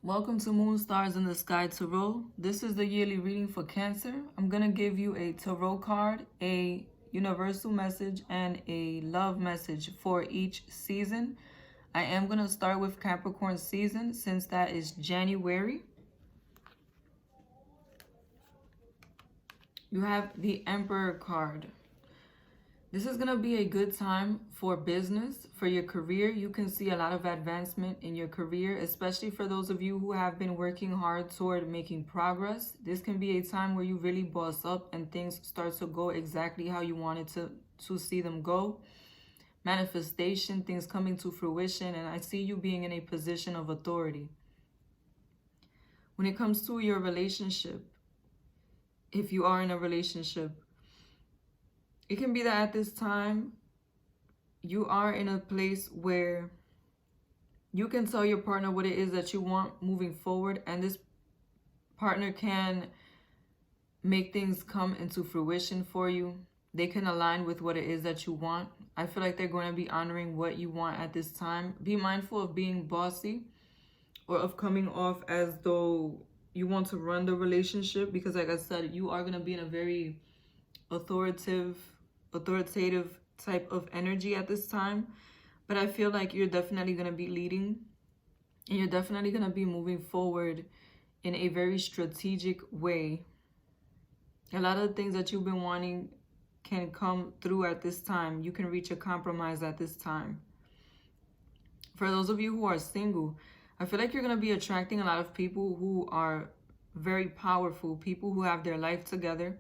Welcome to Moon Stars in the Sky Tarot. This is the yearly reading for Cancer. I'm going to give you a tarot card, a universal message, and a love message for each season. I am going to start with Capricorn season since that is January. You have the Emperor card. This is going to be a good time for business, for your career. You can see a lot of advancement in your career, especially for those of you who have been working hard toward making progress. This can be a time where you really boss up and things start to go exactly how you wanted to see them go. Manifestation, things coming to fruition, and I see you being in a position of authority. When it comes to your relationship, if you are in a relationship, it can be that at this time, you are in a place where you can tell your partner what it is that you want moving forward, and this partner can make things come into fruition for you. They can align with what it is that you want. I feel like they're going to be honoring what you want at this time. Be mindful of being bossy or of coming off as though you want to run the relationship, because like I said, you are going to be in a very authoritative type of energy at this time. But I feel like you're definitely going to be leading, and you're definitely going to be moving forward in a very strategic way. A lot of the things that you've been wanting can come through at this time. You can reach a compromise at this time. For those of you who are single, I feel like you're going to be attracting a lot of people who are very powerful, people who have their life together,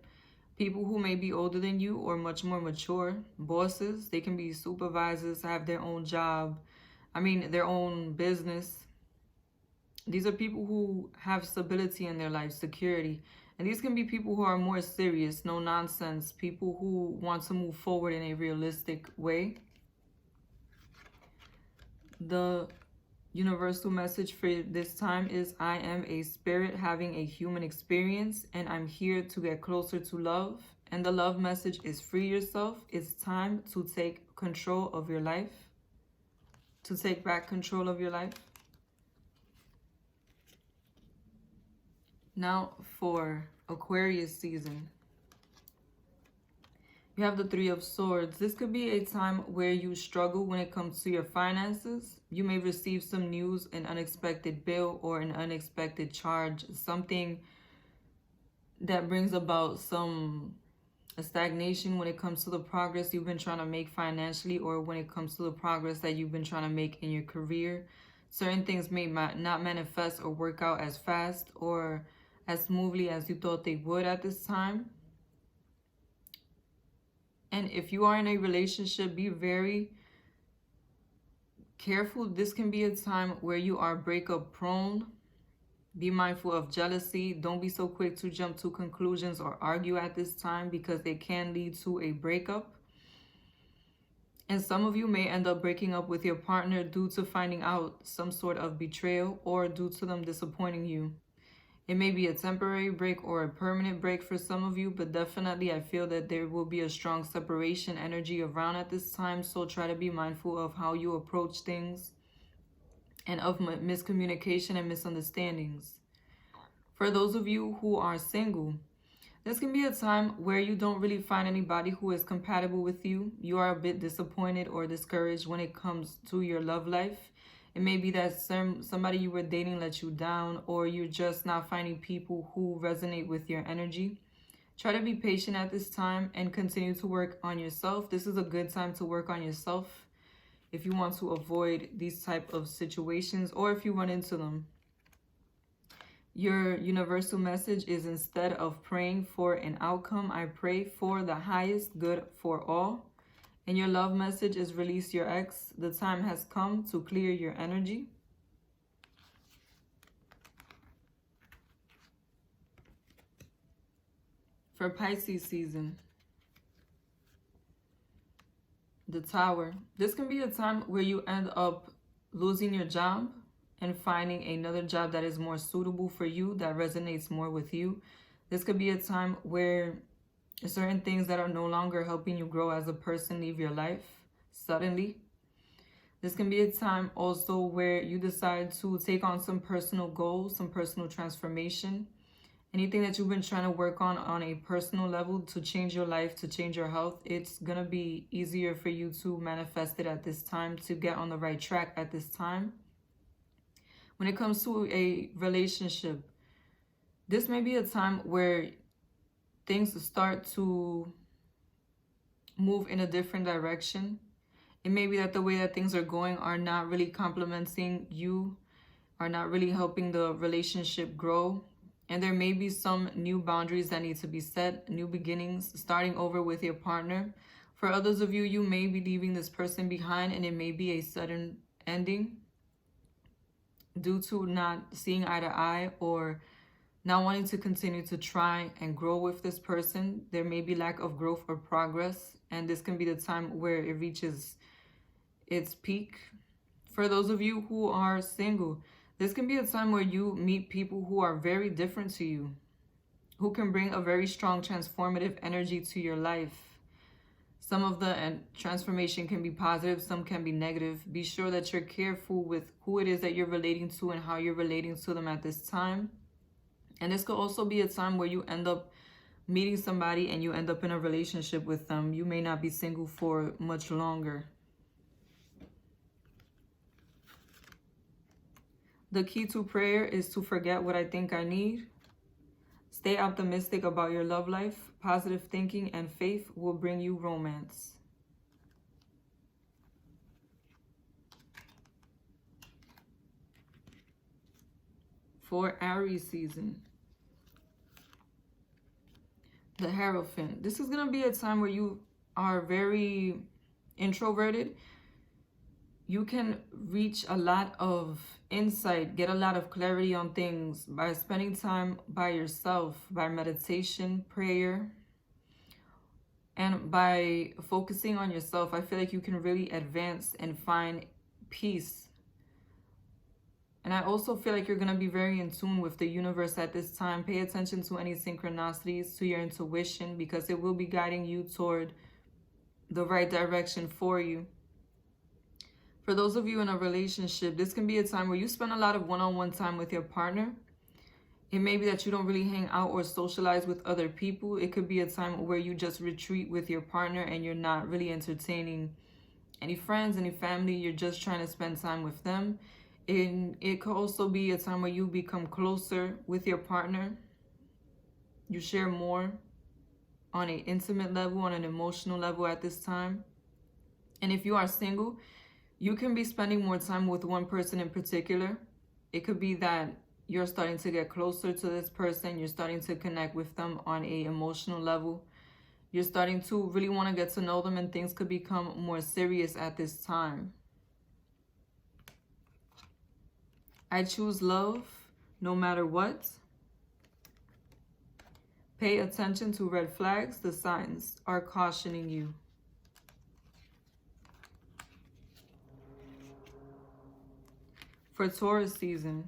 people who may be older than you or much more mature, bosses. They can be supervisors, have their own job, their own business. These are people who have stability in their life, security. And these can be people who are more serious, no nonsense, people who want to move forward in a realistic way. The universal message for this time is, I am a spirit having a human experience, and I'm here to get closer to love. And the love message is, free yourself. It's time to take control of your life, to take back control of your life. Now for Aquarius season. You have the Three of Swords. This could be a time where you struggle when it comes to your finances. You may receive some news, an unexpected bill or an unexpected charge, something that brings about a stagnation when it comes to the progress you've been trying to make financially, or when it comes to the progress that you've been trying to make in your career. Certain things may not manifest or work out as fast or as smoothly as you thought they would at this time. And if you are in a relationship, be very careful. This can be a time where you are breakup prone. Be mindful of jealousy. Don't be so quick to jump to conclusions or argue at this time, because they can lead to a breakup. And some of you may end up breaking up with your partner due to finding out some sort of betrayal, or due to them disappointing you. It may be a temporary break or a permanent break for some of you, but definitely I feel that there will be a strong separation energy around at this time. So try to be mindful of how you approach things, and of miscommunication and misunderstandings. For those of you who are single, this can be a time where you don't really find anybody who is compatible with you. You are a bit disappointed or discouraged when it comes to your love life. It may be that somebody you were dating let you down, or you're just not finding people who resonate with your energy. Try to be patient at this time and continue to work on yourself. This is a good time to work on yourself if you want to avoid these type of situations, or if you run into them. Your universal message is, instead of praying for an outcome, I pray for the highest good for all. And your love message is, release your ex. The time has come to clear your energy. For Pisces season, the Tower. This can be a time where you end up losing your job and finding another job that is more suitable for you, that resonates more with you. This could be a time where certain things that are no longer helping you grow as a person leave your life suddenly. This can be a time also where you decide to take on some personal goals, some personal transformation. Anything that you've been trying to work on a personal level to change your life, to change your health, it's going to be easier for you to manifest it at this time, to get on the right track at this time. When it comes to a relationship, this may be a time where things start to move in a different direction. It may be that the way that things are going are not really complementing you, are not really helping the relationship grow. And there may be some new boundaries that need to be set, new beginnings, starting over with your partner. For others of you, you may be leaving this person behind, and it may be a sudden ending due to not seeing eye to eye or not wanting to continue to try and grow with this person. There may be lack of growth or progress, and this can be the time where it reaches its peak. For those of you who are single, this can be a time where you meet people who are very different to you, who can bring a very strong transformative energy to your life. Some of the transformation can be positive, some can be negative. Be sure that you're careful with who it is that you're relating to and how you're relating to them at this time. And this could also be a time where you end up meeting somebody and you end up in a relationship with them. You may not be single for much longer. The key to prayer is to forget what I think I need. Stay optimistic about your love life. Positive thinking and faith will bring you romance. For Aries season, the Hierophant. This is going to be a time where you are very introverted. You can reach a lot of insight, get a lot of clarity on things by spending time by yourself, by meditation, prayer, and by focusing on yourself. I feel like you can really advance and find peace. And I also feel like you're going to be very in tune with the universe at this time. Pay attention to any synchronicities, to your intuition, because it will be guiding you toward the right direction for you. For those of you in a relationship, this can be a time where you spend a lot of one-on-one time with your partner. It may be that you don't really hang out or socialize with other people. It could be a time where you just retreat with your partner and you're not really entertaining any friends, any family. You're just trying to spend time with them. And it could also be a time where you become closer with your partner. You share more on an intimate level, on an emotional level at this time. And if you are single, you can be spending more time with one person in particular. It could be that you're starting to get closer to this person. You're starting to connect with them on an emotional level. You're starting to really want to get to know them, and things could become more serious at this time. I choose love no matter what. Pay attention to red flags. The signs are cautioning you. For Taurus season,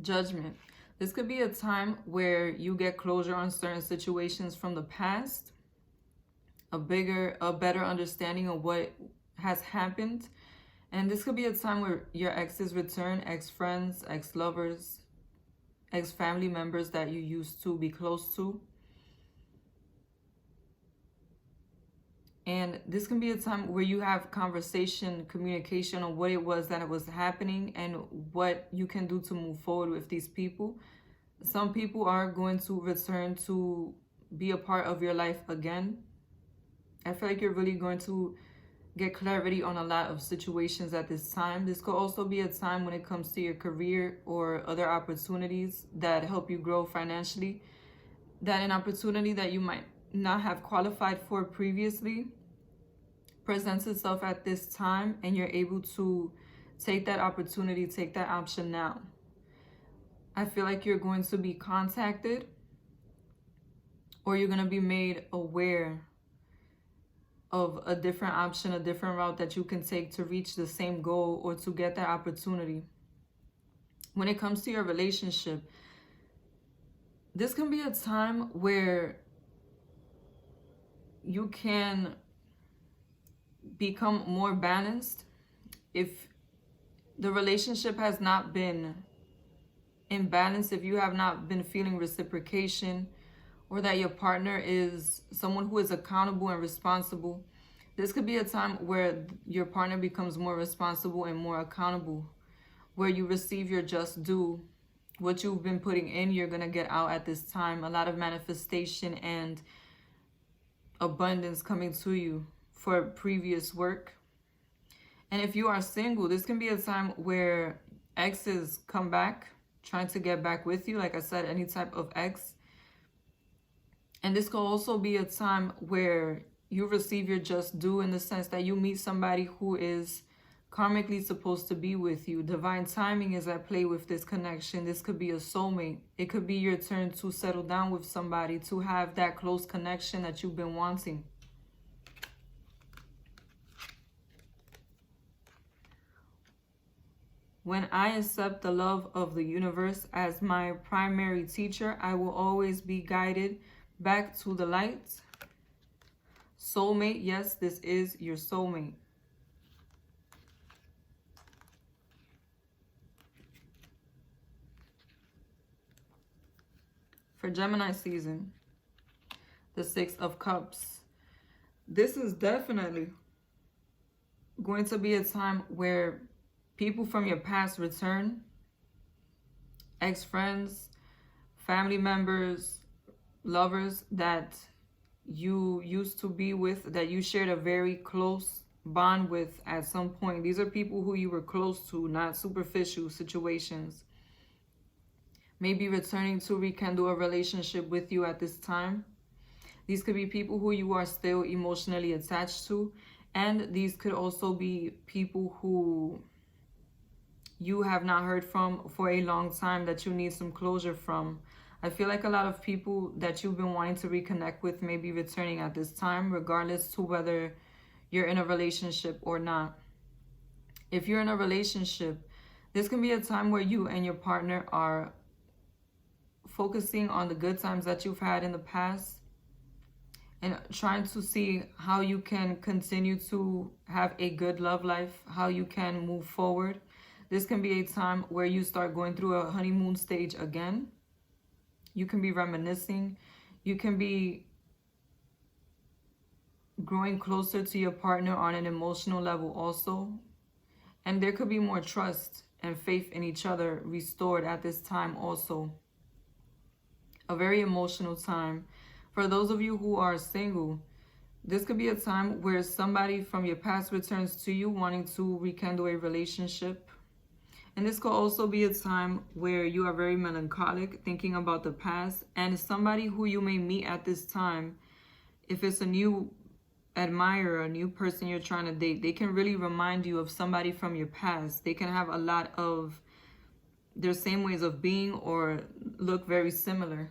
Judgment. This could be a time where you get closure on certain situations from the past, a better understanding of what has happened. And this could be a time where your exes return, ex-friends, ex-lovers, ex-family members that you used to be close to. And this can be a time where you have conversation, communication on what it was that was happening and what you can do to move forward with these people. Some people are going to return to be a part of your life again. I feel like you're really going to get clarity on a lot of situations at this time. This could also be a time when it comes to your career or other opportunities that help you grow financially, that an opportunity that you might not have qualified for previously presents itself at this time, and you're able to take that opportunity, take that option now. I feel like you're going to be contacted, or you're going to be made aware of a different option, a different route that you can take to reach the same goal or to get that opportunity. When it comes to your relationship, this can be a time where you can become more balanced. If the relationship has not been in balance, if you have not been feeling reciprocation, or that your partner is someone who is accountable and responsible, this could be a time where your partner becomes more responsible and more accountable, where you receive your just due. What you've been putting in, you're going to get out at this time. A lot of manifestation and abundance coming to you for previous work. And if you are single, this can be a time where exes come back, trying to get back with you. Like I said, any type of ex. And this could also be a time where you receive your just due, in the sense that you meet somebody who is karmically supposed to be with you. Divine timing is at play with this connection. This could be a soulmate. It could be your turn to settle down with somebody, to have that close connection that you've been wanting. When I accept the love of the universe as my primary teacher, I will always be guided back to the light. Soulmate, yes, this is your soulmate. For Gemini season, the Six of Cups. This is definitely going to be a time where people from your past return. Ex-friends, family members, lovers that you used to be with, that you shared a very close bond with at some point. These are people who you were close to, not superficial situations. Maybe returning to rekindle a relationship with you at this time. These could be people who you are still emotionally attached to. And these could also be people who you have not heard from for a long time, that you need some closure from. I feel like a lot of people that you've been wanting to reconnect with may be returning at this time, regardless to whether you're in a relationship or not. If you're in a relationship, this can be a time where you and your partner are focusing on the good times that you've had in the past and trying to see how you can continue to have a good love life, how you can move forward. This can be a time where you start going through a honeymoon stage again. You can be reminiscing. You can be growing closer to your partner on an emotional level also. And there could be more trust and faith in each other restored at this time also. A very emotional time. For those of you who are single, this could be a time where somebody from your past returns to you wanting to rekindle a relationship. And this could also be a time where you are very melancholic, thinking about the past. And somebody who you may meet at this time, if it's a new admirer, a new person you're trying to date, they can really remind you of somebody from your past. They can have a lot of their same ways of being or look very similar.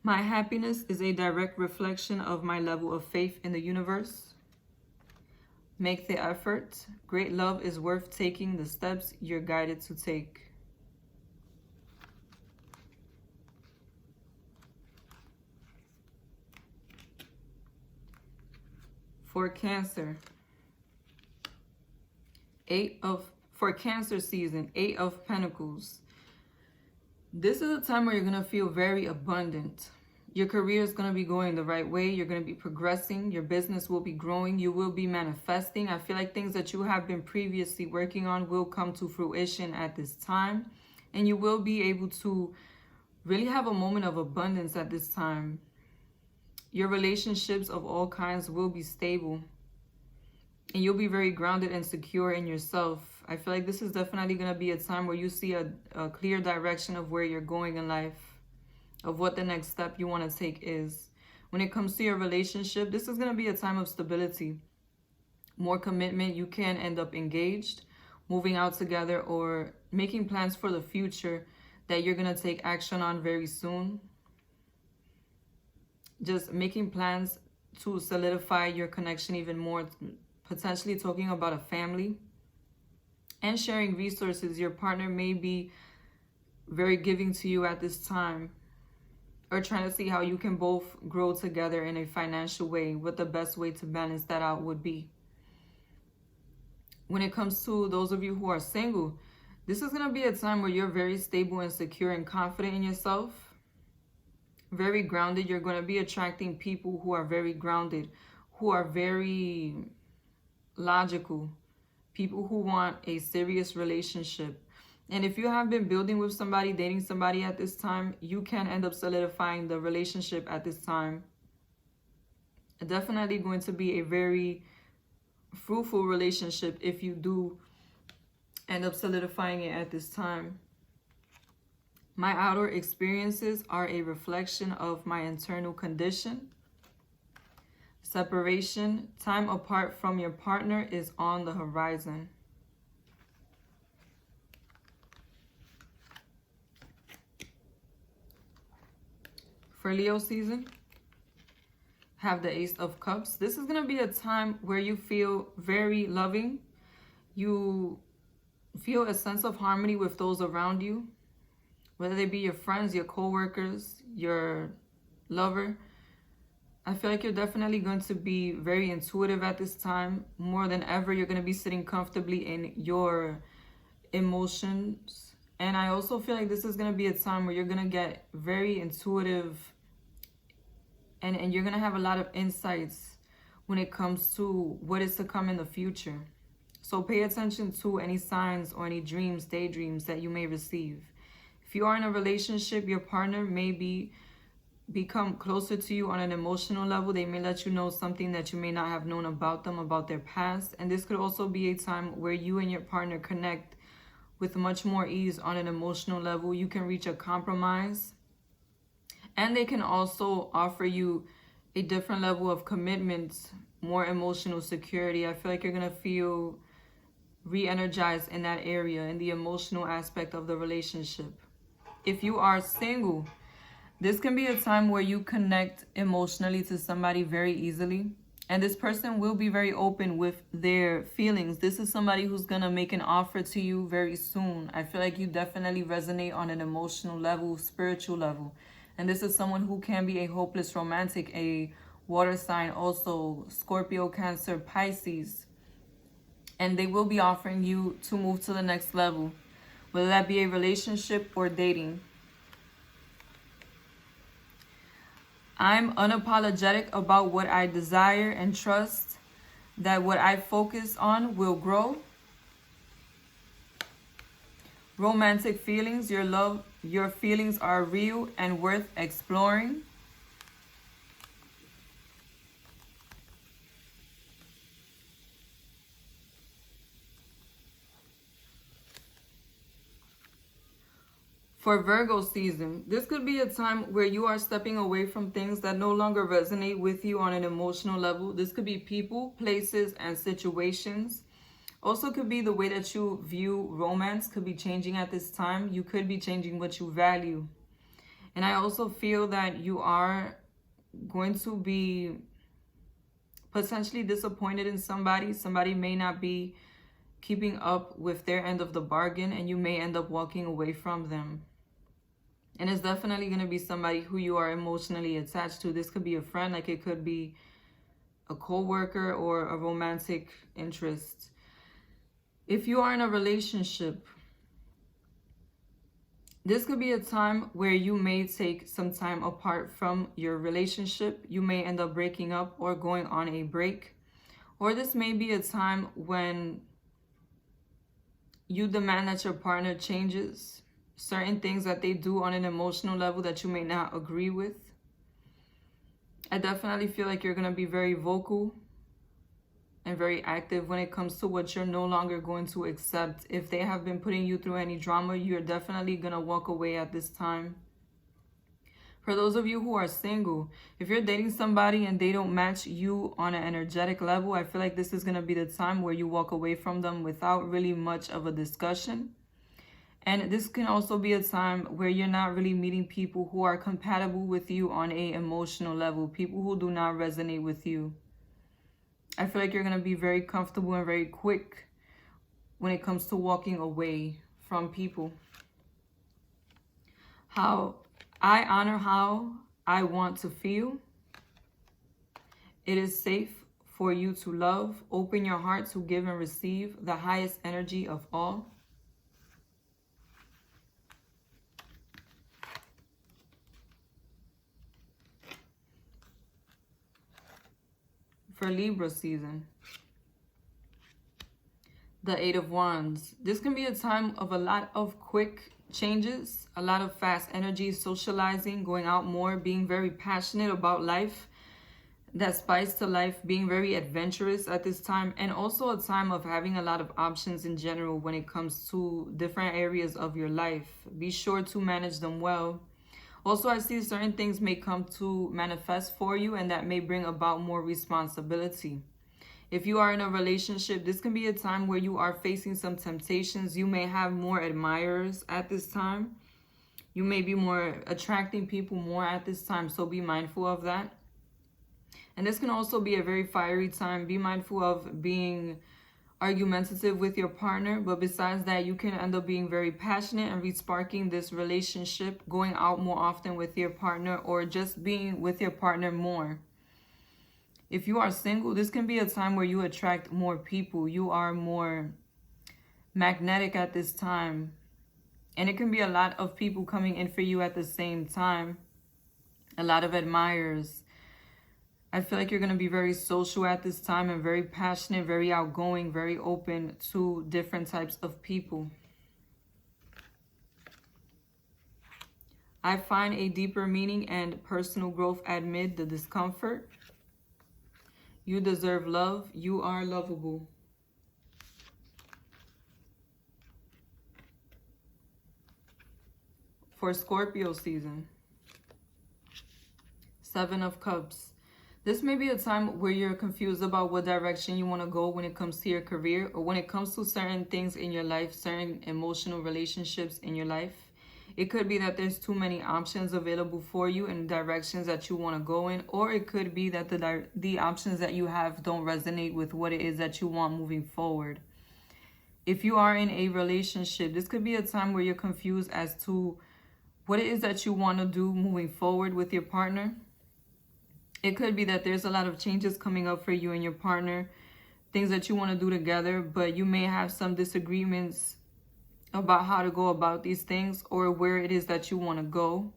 My happiness is a direct reflection of my level of faith in the universe. Make the effort. Great love is worth taking the steps you're guided to take. For Cancer, for Cancer season, 8 of Pentacles. This is a time where you're going to feel very abundant. Your career is going to be going the right way. You're going to be progressing. Your business will be growing. You will be manifesting. I feel like things that you have been previously working on will come to fruition at this time. And you will be able to really have a moment of abundance at this time. Your relationships of all kinds will be stable. And you'll be very grounded and secure in yourself. I feel like this is definitely going to be a time where you see a clear direction of where you're going in life, of what the next step you want to take is. When it comes to your relationship, this is going to be a time of stability, more commitment. You can end up engaged, moving out together, or making plans for the future that you're going to take action on very soon. Just making plans to solidify your connection even more, potentially talking about a family and sharing resources. Your partner may be very giving to you at this time, or trying to see how you can both grow together in a financial way, what the best way to balance that out would be. When it comes to those of you who are single, this is going to be a time where you're very stable and secure and confident in yourself. Very grounded. You're going to be attracting people who are very grounded, who are very logical, people who want a serious relationship. And if you have been building with somebody, dating somebody at this time, you can end up solidifying the relationship at this time. Definitely going to be a very fruitful relationship if you do end up solidifying it at this time. My outer experiences are a reflection of my internal condition. Separation, time apart from your partner is on the horizon. For Leo season, have the Ace of Cups. This is going to be a time where you feel very loving. You feel a sense of harmony with those around you, whether they be your friends, your co-workers, your lover. I feel like you're definitely going to be very intuitive at this time. More than ever, you're going to be sitting comfortably in your emotions. And I also feel like this is going to be a time where you're going to get very intuitive, and you're going to have a lot of insights when it comes to what is to come in the future. So pay attention to any signs or any dreams, daydreams that you may receive. If you are in a relationship, your partner may become closer to you on an emotional level. They may let you know something that you may not have known about them, about their past. And this could also be a time where you and your partner connect with much more ease on an emotional level. You can reach a compromise. And they can also offer you a different level of commitment, more emotional security. I feel like you're going to feel re-energized in that area, in the emotional aspect of the relationship. If you are single, this can be a time where you connect emotionally to somebody very easily. And this person will be very open with their feelings. This is somebody who's going to make an offer to you very soon. I feel like you definitely resonate on an emotional level, spiritual level. And this is someone who can be a hopeless romantic, a water sign, also Scorpio, Cancer, Pisces. And they will be offering you to move to the next level, whether that be a relationship or dating. I'm unapologetic about what I desire and trust that what I focus on will grow. Romantic feelings, your feelings are real and worth exploring. For Virgo season, this could be a time where you are stepping away from things that no longer resonate with you on an emotional level. This could be people, places, and situations. Also could be the way that you view romance could be changing at this time. You could be changing what you value. And I also feel that you are going to be potentially disappointed in somebody. Somebody may not be keeping up with their end of the bargain, and you may end up walking away from them. And it's definitely going to be somebody who you are emotionally attached to. This could be a friend, like it could be a co-worker or a romantic interest. If you are in a relationship, this could be a time where you may take some time apart from your relationship. You may end up breaking up or going on a break. Or this may be a time when you demand that your partner changes certain things that they do on an emotional level that you may not agree with. I definitely feel like you're going to be very vocal and very active when it comes to what you're no longer going to accept. If they have been putting you through any drama, you're definitely going to walk away at this time. For those of you who are single, if you're dating somebody and they don't match you on an energetic level, I feel like this is going to be the time where you walk away from them without really much of a discussion. And this can also be a time where you're not really meeting people who are compatible with you on an emotional level, people who do not resonate with you. I feel like you're going to be very comfortable and very quick when it comes to walking away from people. How I honor how I want to feel. It is safe for you to love. Open your heart to give and receive the highest energy of all. For Libra season, the Eight of Wands. This can be a time of a lot of quick changes, a lot of fast energy, socializing, going out more, being very passionate about life, that spice to life, being very adventurous at this time, and also a time of having a lot of options in general when it comes to different areas of your life. Be sure to manage them well. Also, I see certain things may come to manifest for you, and that may bring about more responsibility. If you are in a relationship, this can be a time where you are facing some temptations. You may have more admirers at this time. You may be more attracting people more at this time, so be mindful of that. And this can also be a very fiery time. Be mindful of being argumentative with your partner, but besides that, you can end up being very passionate and re-sparking this relationship, going out more often with your partner, or just being with your partner more. If you are single, this can be a time where you attract more people. You are more magnetic at this time, and it can be a lot of people coming in for you at the same time, a lot of admirers. I feel like you're going to be very social at this time and very passionate, very outgoing, very open to different types of people. I find a deeper meaning and personal growth amid the discomfort. You deserve love. You are lovable. For Scorpio season, Seven of Cups. This may be a time where you're confused about what direction you want to go when it comes to your career, or when it comes to certain things in your life, certain emotional relationships in your life. It could be that there's too many options available for you in directions that you want to go in, or it could be that the options that you have don't resonate with what it is that you want moving forward. If you are in a relationship, this could be a time where you're confused as to what it is that you want to do moving forward with your partner. It could be that there's a lot of changes coming up for you and your partner, things that you want to do together, but you may have some disagreements about how to go about these things or where it is that you want to go.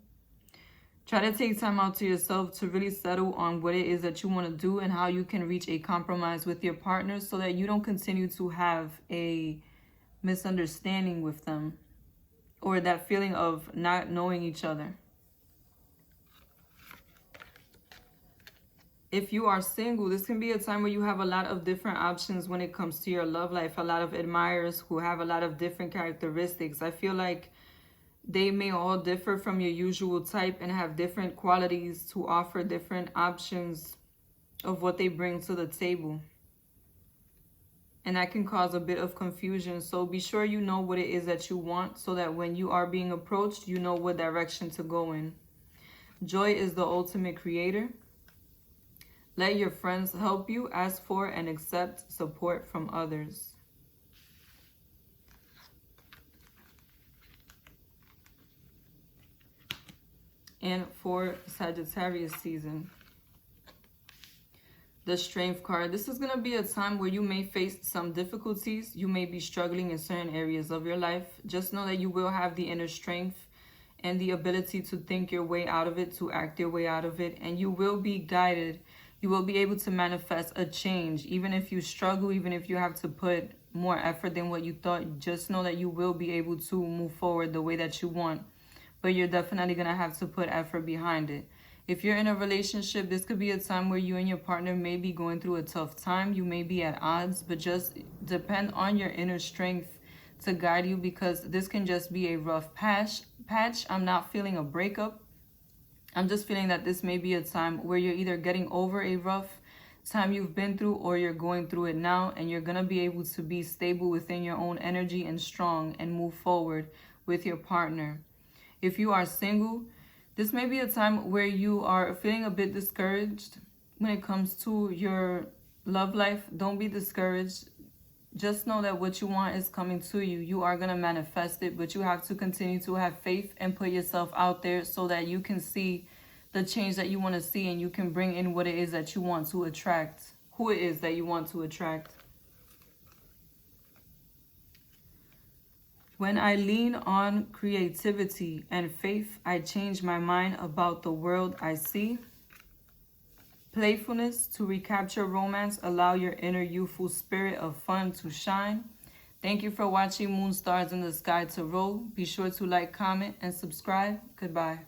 Try to take time out to yourself to really settle on what it is that you want to do and how you can reach a compromise with your partner so that you don't continue to have a misunderstanding with them or that feeling of not knowing each other. If you are single, this can be a time where you have a lot of different options when it comes to your love life. A lot of admirers who have a lot of different characteristics. I feel like they may all differ from your usual type and have different qualities to offer different options of what they bring to the table. And that can cause a bit of confusion. So be sure you know what it is that you want so that when you are being approached, you know what direction to go in. Joy is the ultimate creator. Let your friends help you. Ask for and accept support from others. And for Sagittarius season, the Strength card. This is going to be a time where you may face some difficulties. You may be struggling in certain areas of your life. Just know that you will have the inner strength and the ability to think your way out of it, to act your way out of it, and you will be guided. You will be able to manifest a change. Even if you struggle, even if you have to put more effort than what you thought, just know that you will be able to move forward the way that you want. But you're definitely going to have to put effort behind it. If you're in a relationship, this could be a time where you and your partner may be going through a tough time. You may be at odds, but just depend on your inner strength to guide you, because this can just be a rough patch. I'm not feeling a breakup. I'm just feeling that this may be a time where you're either getting over a rough time you've been through or you're going through it now, and you're going to be able to be stable within your own energy and strong and move forward with your partner. If you are single, this may be a time where you are feeling a bit discouraged when it comes to your love life. Don't be discouraged. Just know that what you want is coming to you. You are going to manifest it, but you have to continue to have faith and put yourself out there so that you can see the change that you want to see, and you can bring in what it is that you want to attract, who it is that you want to attract. When I lean on creativity and faith, I change my mind about the world I see. Playfulness to recapture romance. Allow your inner youthful spirit of fun to shine. Thank you for watching Moon Stars in the Sky Tarot. Be sure to like, comment, and subscribe. Goodbye.